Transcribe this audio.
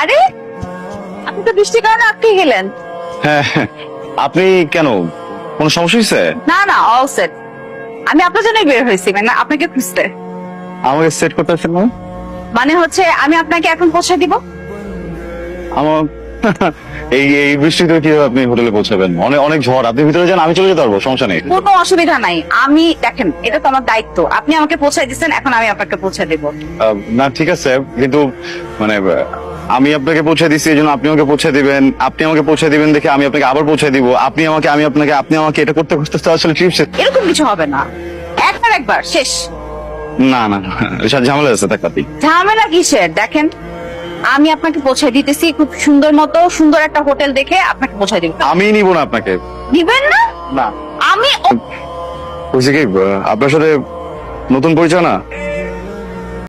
আরে আপনি তো বৃষ্টির কারণে আটকে গেলেন। হ্যাঁ, আপনি কেন, কোনো সমস্যা হয়েছে? না না, অল সেট। আমি আপনার জন্যই বের হয়েছি, মানে আপনাকে খুঁজতে। আমাকে সেট করতে আসছেন না? মানে হচ্ছে আমি আপনাকে এখন পৌঁছে দিব। আমার এই এই বৃষ্টিতে কিভাবে আপনি হোটেলে পৌঁছাবেন? অনেক অনেক ঝড়, আপনি ভিতরে যান, আমি চলে যেতে পারবো, সমস্যা নেই। কোনো অসুবিধা নাই। আমি দেখেন, এটা তো আমার দায়িত্ব। আপনি আমাকে পৌঁছাই দিচ্ছেন, এখন আমি আপনাকে পৌঁছে দেব। না ঠিক আছে, কিন্তু মানে আমি আপনাকে পৌঁছে দিচ্ছি এই জন্য আপনি আমাকে পৌঁছে দিবেন, আপনি আমাকে পৌঁছে দিবেন দেখে আমি আপনাকে আবার পৌঁছে দিব, আপনি আমাকে, আমি আপনাকে, আপনি আমাকে, এটা করতে করতে তো আসলে ট্রিপ শেষ। এরকম কিছু হবে না, একবার শেষ। না না না, এসব ঝামেলা আছে টাকাতি। ঝামেলা কিসের? দেখেন, আমি আপনাকে পৌঁছে দিতেছি খুব সুন্দর মতো, সুন্দর একটা হোটেল দেখে আপনাকে পৌঁছে দিব। আমি নিব না আপনাকে। দিবেন না? না, আমি বুঝছি কি, আপনার সাথে নতুন পরিচয় না,